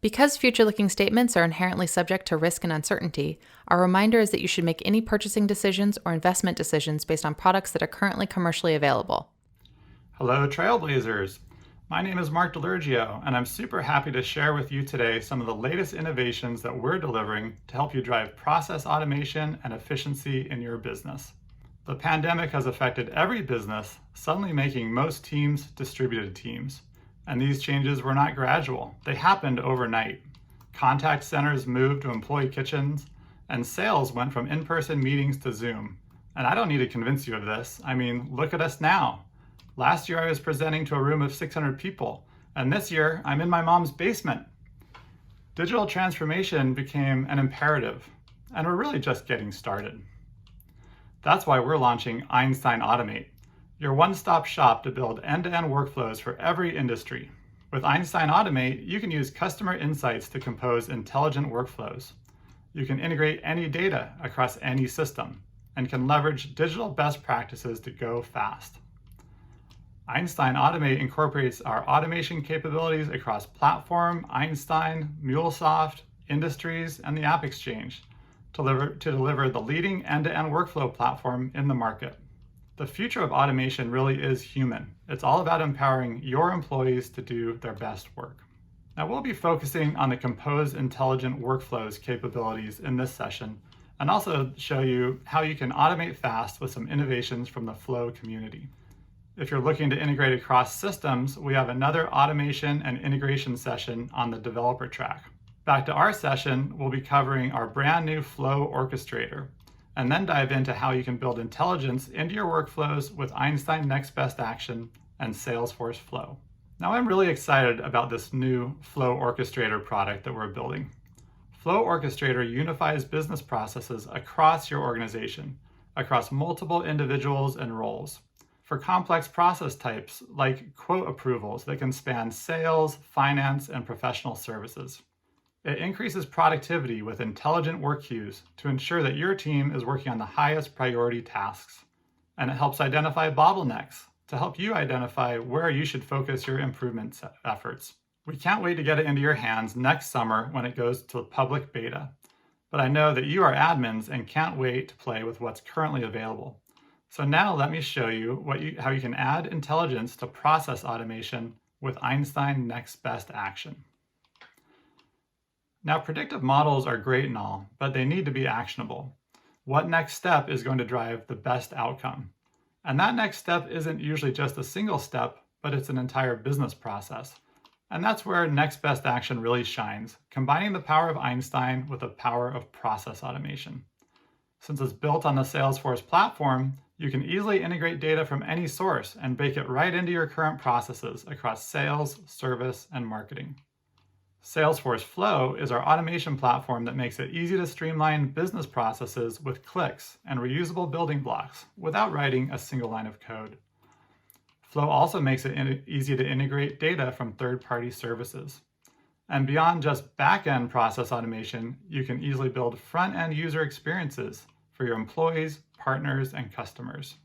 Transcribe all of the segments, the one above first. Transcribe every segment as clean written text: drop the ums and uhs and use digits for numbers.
Because future-looking statements are inherently subject to risk and uncertainty, our reminder is that you should make any purchasing decisions or investment decisions based on products that are currently commercially available. Hello, Trailblazers. My name is Mark DeLurgio, and I'm super happy to share with you today some of the latest innovations that we're delivering to help you drive process automation and efficiency in your business. The pandemic has affected every business, suddenly making most teams distributed teams. And these changes were not gradual. They happened overnight. Contact centers moved to employee kitchens, and sales went from in-person meetings to Zoom. And I don't need to convince you of this. I mean, look at us now. Last year I was presenting to a room of 600 people, and this year I'm in my mom's basement. Digital transformation became an imperative, and we're really just getting started. That's why we're launching Einstein Automate, your one-stop shop to build end-to-end workflows for every industry. With Einstein Automate, you can use customer insights to compose intelligent workflows. You can integrate any data across any system and can leverage digital best practices to go fast. Einstein Automate incorporates our automation capabilities across Platform, Einstein, MuleSoft, Industries, and the App Exchange to deliver the leading end-to-end workflow platform in the market. The future of automation really is human. It's all about empowering your employees to do their best work. Now we'll be focusing on the Compose Intelligent Workflows capabilities in this session, and also show you how you can automate fast with some innovations from the Flow community. If you're looking to integrate across systems, we have another automation and integration session on the developer track. Back to our session, we'll be covering our brand new Flow Orchestrator, and then dive into how you can build intelligence into your workflows with Einstein Next Best Action and Salesforce Flow. Now I'm really excited about this new Flow Orchestrator product that we're building. Flow Orchestrator unifies business processes across your organization, across multiple individuals and roles. For complex process types like quote approvals that can span sales, finance, and professional services. It increases productivity with intelligent work queues to ensure that your team is working on the highest priority tasks. And it helps identify bottlenecks to help you identify where you should focus your improvement efforts. We can't wait to get it into your hands next summer when it goes to public beta. But I know that you are admins and can't wait to play with what's currently available. So now let me show you how you can add intelligence to process automation with Einstein Next Best Action. Now, predictive models are great and all, but they need to be actionable. What next step is going to drive the best outcome? And that next step isn't usually just a single step, but it's an entire business process. And that's where Next Best Action really shines, combining the power of Einstein with the power of process automation. Since it's built on the Salesforce platform, you can easily integrate data from any source and bake it right into your current processes across sales, service, and marketing. Salesforce Flow is our automation platform that makes it easy to streamline business processes with clicks and reusable building blocks without writing a single line of code. Flow also makes it easy to integrate data from third-party services. And beyond just back-end process automation, you can easily build front-end user experiences for your employees, partners, and customers.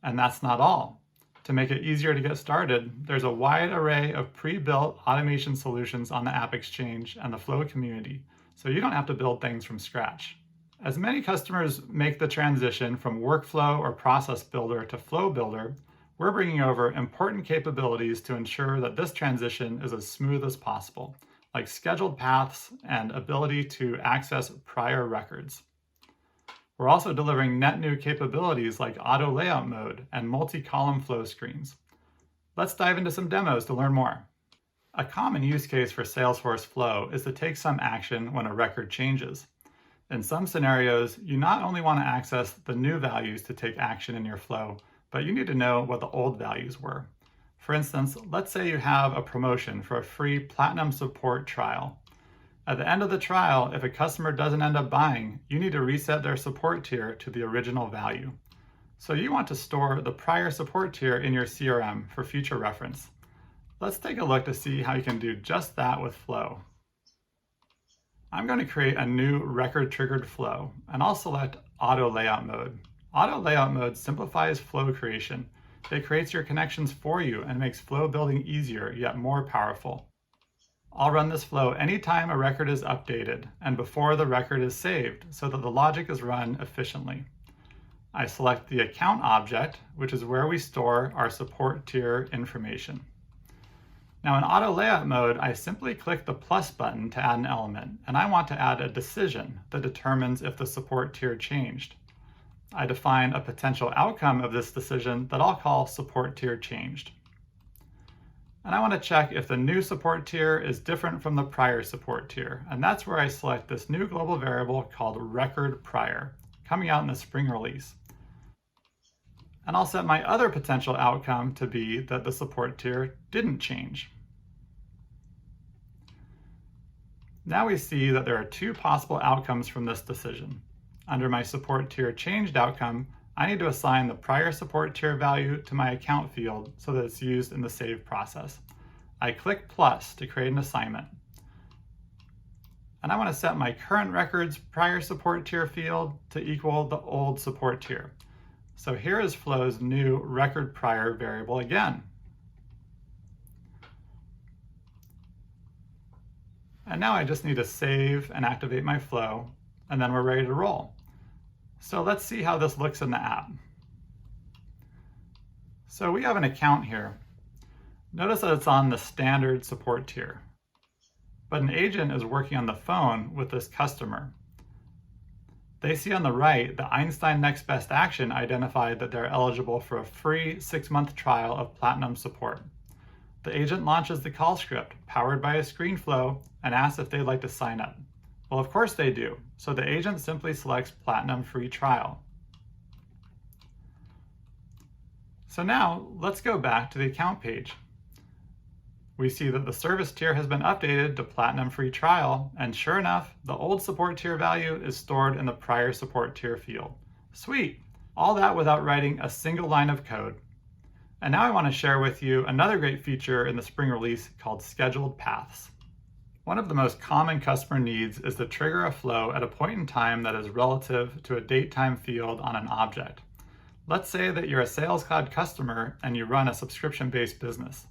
And that's not all. To make it easier to get started, there's a wide array of pre-built automation solutions on the App Exchange and the Flow community, so you don't have to build things from scratch. As many customers make the transition from Workflow or Process Builder to Flow Builder, we're bringing over important capabilities to ensure that this transition is as smooth as possible, like scheduled paths and ability to access prior records. We're also delivering net new capabilities like auto layout mode and multi-column flow screens. Let's dive into some demos to learn more. A common use case for Salesforce Flow is to take some action when a record changes. In some scenarios, you not only want to access the new values to take action in your flow, but you need to know what the old values were. For instance, let's say you have a promotion for a free Platinum support trial. At the end of the trial, if a customer doesn't end up buying, you need to reset their support tier to the original value. So you want to store the prior support tier in your CRM for future reference. Let's take a look to see how you can do just that with Flow. I'm going to create a new record-triggered flow, and I'll select Auto Layout Mode. Auto Layout Mode simplifies flow creation. It creates your connections for you and makes flow building easier yet more powerful. I'll run this flow anytime a record is updated and before the record is saved so that the logic is run efficiently. I select the account object, which is where we store our support tier information. Now in auto layout mode, I simply click the plus button to add an element, and I want to add a decision that determines if the support tier changed. I define a potential outcome of this decision that I'll call support tier changed. And I want to check if the new support tier is different from the prior support tier, and that's where I select this new global variable called record prior, coming out in the spring release. And I'll set my other potential outcome to be that the support tier didn't change. Now we see that there are two possible outcomes from this decision. Under my support tier changed outcome, I need to assign the prior support tier value to my account field so that it's used in the save process. I click plus to create an assignment. And I want to set my current record's prior support tier field to equal the old support tier. So here is Flow's new record prior variable again. And now I just need to save and activate my flow, and then we're ready to roll. So let's see how this looks in the app. So we have an account here. Notice that it's on the standard support tier, but an agent is working on the phone with this customer. They see on the right the Einstein Next Best Action identified that they're eligible for a free 6-month trial of Platinum support. The agent launches the call script powered by a ScreenFlow and asks if they'd like to sign up. Well, of course they do. So the agent simply selects Platinum free trial. So now let's go back to the account page. We see that the service tier has been updated to Platinum free trial, and sure enough, the old support tier value is stored in the prior support tier field. Sweet! All that without writing a single line of code. And now I want to share with you another great feature in the spring release called scheduled paths. One of the most common customer needs is to trigger a flow at a point in time that is relative to a date-time field on an object. Let's say that you're a Sales Cloud customer and you run a subscription-based business.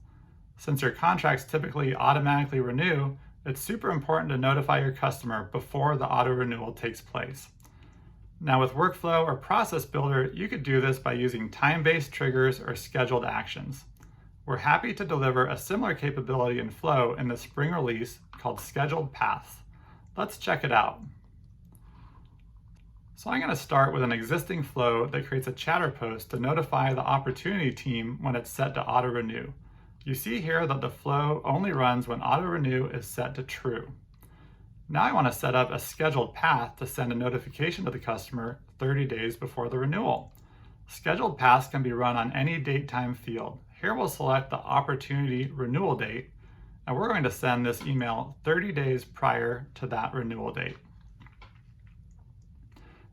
Since your contracts typically automatically renew, it's super important to notify your customer before the auto renewal takes place. Now with Workflow or Process Builder, you could do this by using time-based triggers or scheduled actions. We're happy to deliver a similar capability in Flow in the spring release called Scheduled Paths. Let's check it out. So I'm going to start with an existing flow that creates a chatter post to notify the opportunity team when it's set to auto renew. You see here that the flow only runs when auto renew is set to true. Now I want to set up a scheduled path to send a notification to the customer 30 days before the renewal. Scheduled paths can be run on any date-time field. Here we'll select the opportunity renewal date, and we're going to send this email 30 days prior to that renewal date.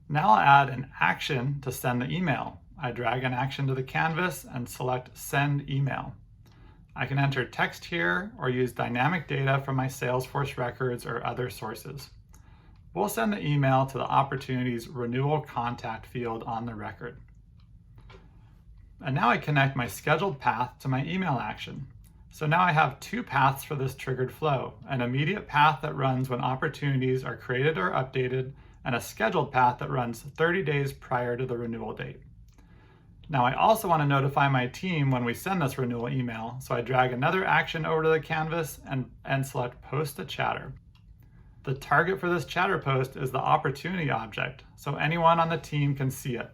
Now I'll add an action to send the email. I drag an action to the canvas and select Send Email. I can enter text here or use dynamic data from my Salesforce records or other sources. We'll send the email to the opportunity's renewal contact field on the record. And now I connect my scheduled path to my email action. So now I have two paths for this triggered flow, an immediate path that runs when opportunities are created or updated, and a scheduled path that runs 30 days prior to the renewal date. Now I also want to notify my team when we send this renewal email, so I drag another action over to the canvas and select Post to Chatter. The target for this chatter post is the opportunity object, so anyone on the team can see it.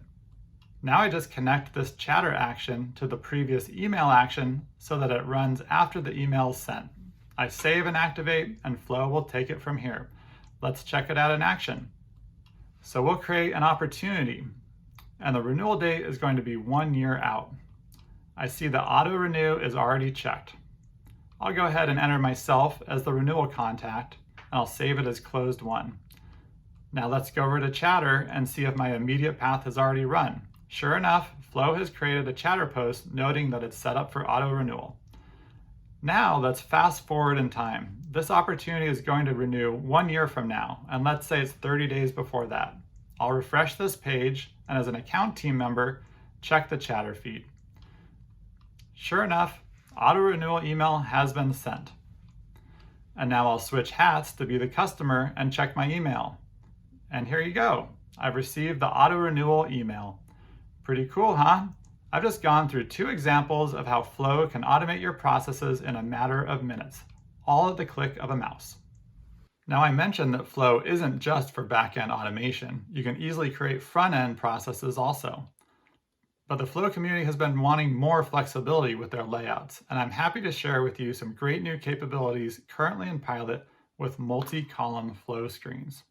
Now I just connect this chatter action to the previous email action so that it runs after the email is sent. I save and activate, and Flow will take it from here. Let's check it out in action. So we'll create an opportunity, and the renewal date is going to be 1 year out. I see the auto renew is already checked. I'll go ahead and enter myself as the renewal contact, and I'll save it as closed one. Now let's go over to Chatter and see if my immediate path has already run. Sure enough, Flow has created a chatter post noting that it's set up for auto renewal. Now let's fast forward in time. This opportunity is going to renew 1 year from now, and let's say it's 30 days before that. I'll refresh this page, and as an account team member, check the chatter feed. Sure enough, auto renewal email has been sent. And now I'll switch hats to be the customer and check my email. And here you go. I've received the auto renewal email. Pretty cool, huh? I've just gone through 2 examples of how Flow can automate your processes in a matter of minutes, all at the click of a mouse. Now, I mentioned that Flow isn't just for back-end automation. You can easily create front-end processes also. But the Flow community has been wanting more flexibility with their layouts, and I'm happy to share with you some great new capabilities currently in pilot with multi-column Flow screens.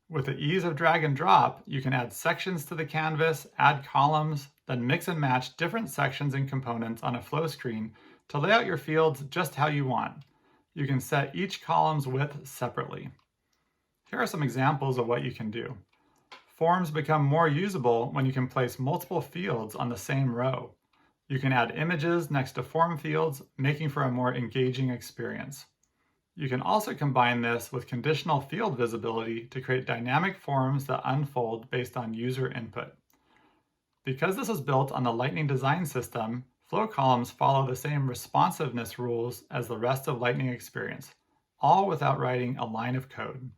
With the ease of drag and drop, you can add sections to the canvas, add columns, then mix and match different sections and components on a Flow screen to lay out your fields just how you want. You can set each column's width separately. Here are some examples of what you can do. Forms become more usable when you can place multiple fields on the same row. You can add images next to form fields, making for a more engaging experience. You can also combine this with conditional field visibility to create dynamic forms that unfold based on user input. Because this is built on the Lightning design system, Flow columns follow the same responsiveness rules as the rest of Lightning Experience, all without writing a line of code.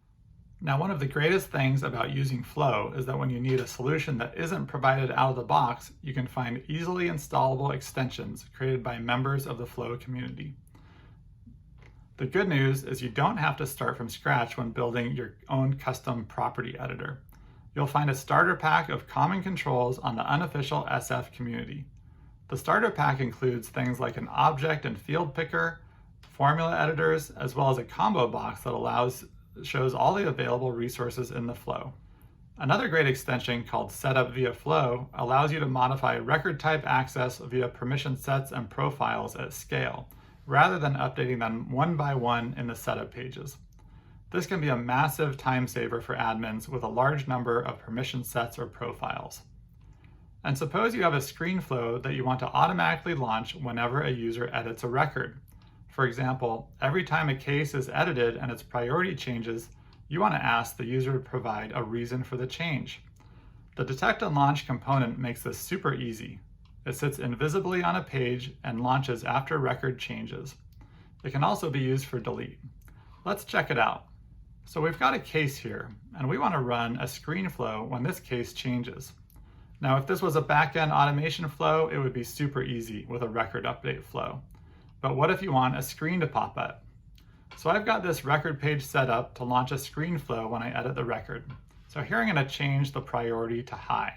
Now, one of the greatest things about using Flow is that when you need a solution that isn't provided out of the box, you can find easily installable extensions created by members of the Flow community. The good news is you don't have to start from scratch when building your own custom property editor. You'll find a starter pack of common controls on the unofficial SF community. The starter pack includes things like an object and field picker, formula editors, as well as a combo box that shows all the available resources in the Flow. Another great extension called Setup via Flow allows you to modify record type access via permission sets and profiles at scale, rather than updating them one by one in the setup pages. This can be a massive time saver for admins with a large number of permission sets or profiles. And suppose you have a screen flow that you want to automatically launch whenever a user edits a record. For example, every time a case is edited and its priority changes, you want to ask the user to provide a reason for the change. The detect and launch component makes this super easy. It sits invisibly on a page and launches after record changes. It can also be used for delete. Let's check it out. So we've got a case here, and we want to run a screen flow when this case changes. Now, if this was a back-end automation flow, it would be super easy with a record update flow. But what if you want a screen to pop up? So I've got this record page set up to launch a screen flow when I edit the record. So here I'm going to change the priority to high.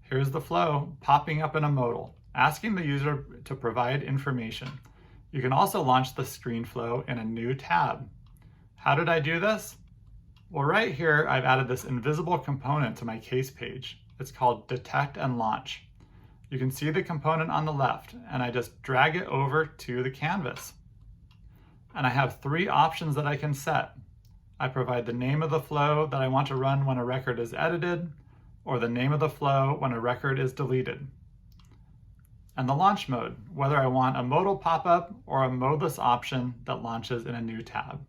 Here's the flow popping up in a modal, asking the user to provide information. You can also launch the screen flow in a new tab. How did I do this? Well, right here, I've added this invisible component to my case page. It's called Detect and Launch. You can see the component on the left, and I just drag it over to the canvas. And I have 3 options that I can set. I provide the name of the flow that I want to run when a record is edited, or the name of the flow when a record is deleted. And the launch mode, whether I want a modal pop-up or a modeless option that launches in a new tab.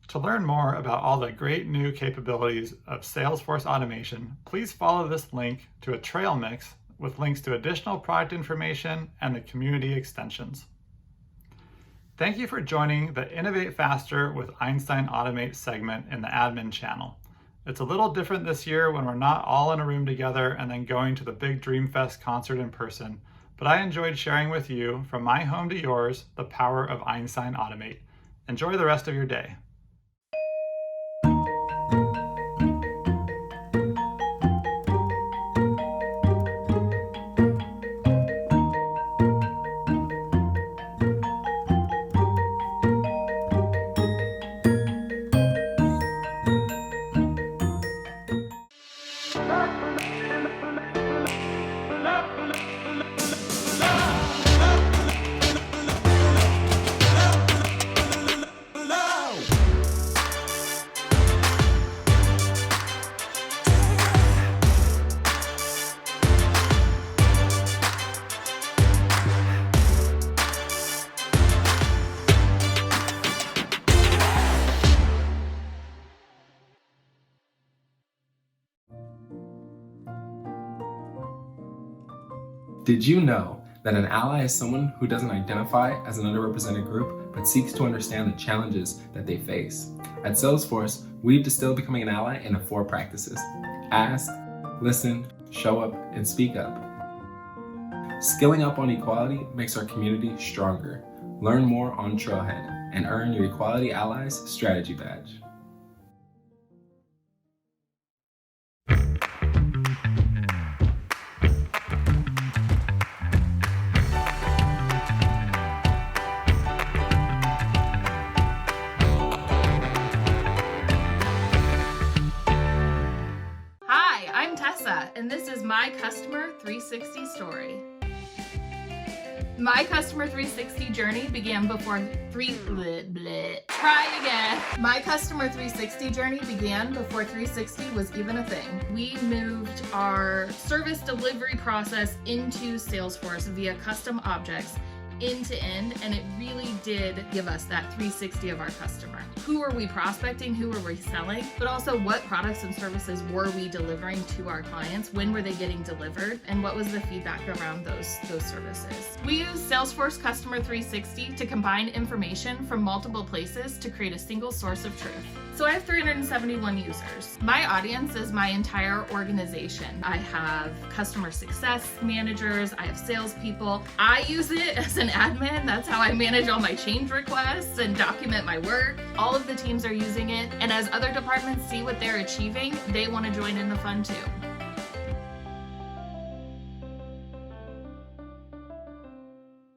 To learn more about all the great new capabilities of Salesforce automation, please follow this link to a trail mix with links to additional product information and the community extensions. Thank you for joining the Innovate Faster with Einstein Automate segment in the admin channel. It's a little different this year when we're not all in a room together and then going to the big Dreamfest concert in person, but I enjoyed sharing with you, from my home to yours, the power of Einstein Automate. Enjoy the rest of your day. Did you know that an ally is someone who doesn't identify as an underrepresented group, but seeks to understand the challenges that they face. At Salesforce, we've distilled becoming an ally into 4 practices: ask, listen, show up, and speak up. Skilling up on equality makes our community stronger. Learn more on Trailhead and earn your Equality Allies Strategy Badge. Hi, I'm Tessa, and this is my Customer 360 story. My Customer 360 journey began before My Customer 360 journey began before 360 was even a thing. We moved our service delivery process into Salesforce via custom objects end to end, and it really did give us that 360 of our customer. Who were we prospecting? Who were we selling? But also, what products and services were we delivering to our clients? When were they getting delivered? And what was the feedback around those services? We use Salesforce Customer 360 to combine information from multiple places to create a single source of truth. So I have 371 users. My audience is my entire organization. I have customer success managers, I have salespeople. I use it as an admin. That's how I manage all my change requests and document my work. All of the teams are using it, and as other departments see what they're achieving, they want to join in the fun too.